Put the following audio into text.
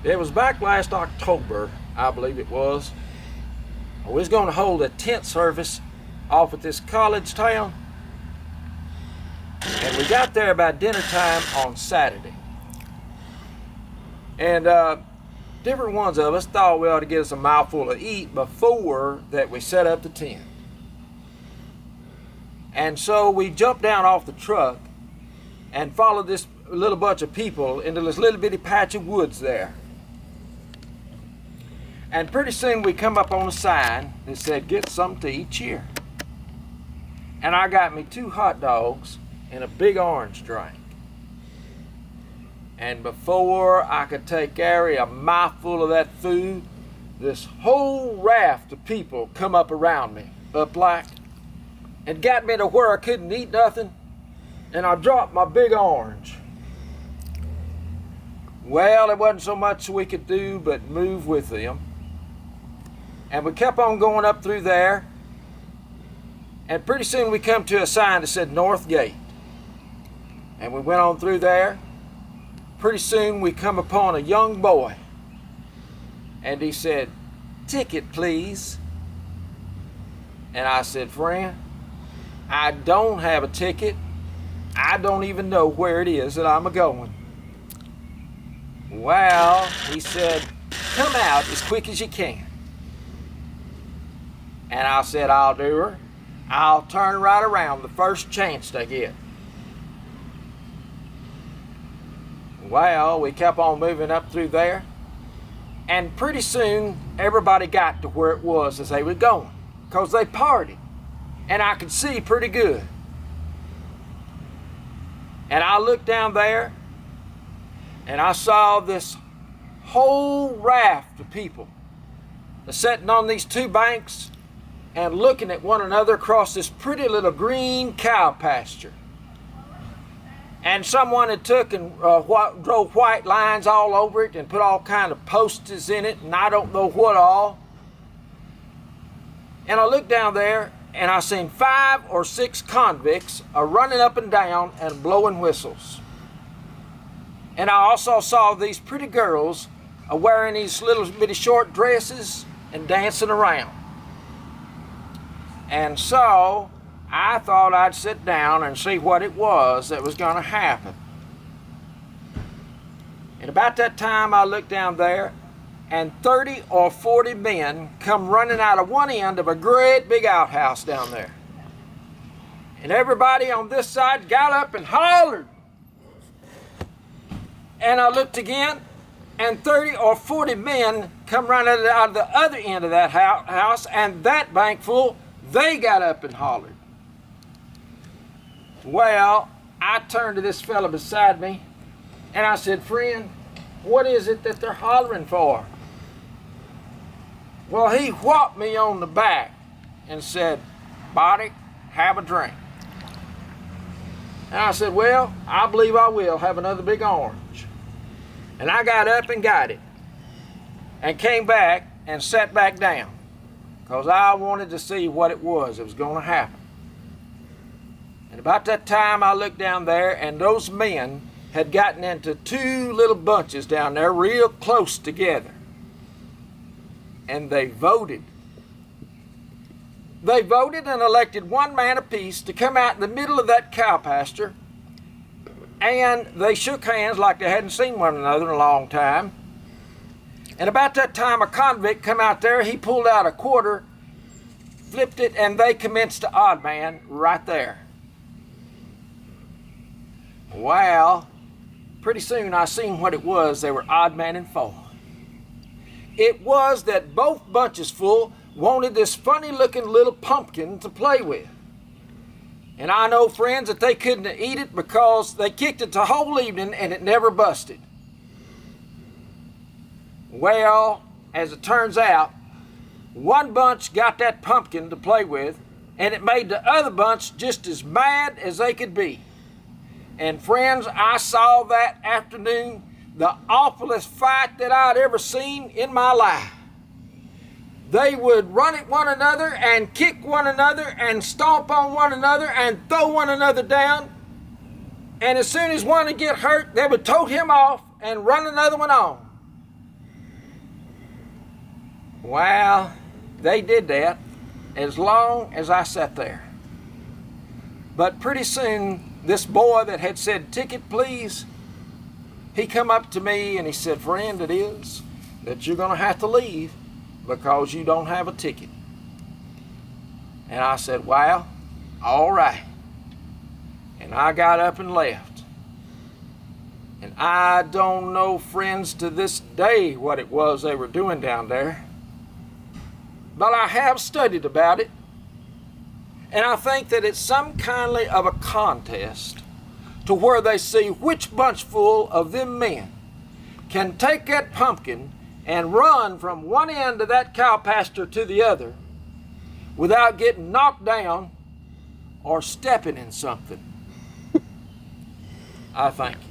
It was back last October, I believe it was. We was going to hold a tent service off at this college town. And we got there about dinner time on Saturday. And different ones of us thought we ought to get us a mouthful to eat before that we set up the tent. And so we jumped down off the truck and followed this little bunch of people into this little bitty patch of woods there. And pretty soon we come up on a sign that said, "Get something to eat here." And I got me 2 hot dogs and a big orange drink. And before I could take Gary a mouthful of that food, this whole raft of people come up around me, up like, and got me to where I couldn't eat nothing, and I dropped my big orange. Well, there wasn't so much we could do but move with them. And we kept on going up through there, and pretty soon we come to a sign that said North Gate. And we went on through there. Pretty soon we come upon a young boy, and he said, "Ticket, please." And I said, "Friend, I don't have a ticket. I don't even know where it is that I'm a-going." Well, he said, "Come out as quick as you can." And I said, "I'll do her. I'll turn right around the first chance I get." Well, we kept on moving up through there, and pretty soon everybody got to where it was as they were going, because they partied, and I could see pretty good. And I looked down there, and I saw this whole raft of people sitting on these 2 banks and looking at one another across this pretty little green cow pasture. And someone had took and drove white lines all over it and put all kind of posters in it, and I don't know what all. And I looked down there, and I seen 5 or 6 convicts running up and down and blowing whistles. And I also saw these pretty girls wearing these little bitty short dresses and dancing around. And so I thought I'd sit down and see what it was that was going to happen. And about that time I looked down there, and 30 or 40 men come running out of one end of a great big outhouse down there. And everybody on this side got up and hollered. And I looked again, and 30 or 40 men come running out of the other end of that house, and that bank full, they got up and hollered. Well, I turned to this fella beside me, and I said, "Friend, what is it that they're hollering for?" Well, he whopped me on the back and said, "Body, have a drink." And I said, "Well, I believe I will have another big orange." And I got up and got it, and came back and sat back down, because I wanted to see what it was that was going to happen. And about that time I looked down there, and those men had gotten into 2 little bunches down there real close together. And they voted. They voted and elected 1 man apiece to come out in the middle of that cow pasture, and they shook hands like they hadn't seen one another in a long time. And about that time a convict come out there, he pulled out a quarter, flipped it, and they commenced to odd man right there. Well, pretty soon I seen what it was they were odd manning for. It was that both bunches full wanted this funny looking little pumpkin to play with. And I know, friends, that they couldn't eat it because they kicked it the whole evening and it never busted. Well, as it turns out, one bunch got that pumpkin to play with, and it made the other bunch just as mad as they could be. And friends, I saw that afternoon the awfulest fight that I'd ever seen in my life. They would run at one another and kick one another and stomp on one another and throw one another down. And as soon as one would get hurt, they would tote him off and run another one on. Well, they did that as long as I sat there. But pretty soon, this boy that had said, "Ticket, please," he come up to me and he said, "Friend, it is that you're going to have to leave because you don't have a ticket." And I said, "Well, all right." And I got up and left. And I don't know, friends, to this day what it was they were doing down there. But I have studied about it. And I think that it's some kindly of a contest to where they see which bunchful of them men can take that pumpkin and run from one end of that cow pasture to the other without getting knocked down or stepping in something. I thank you.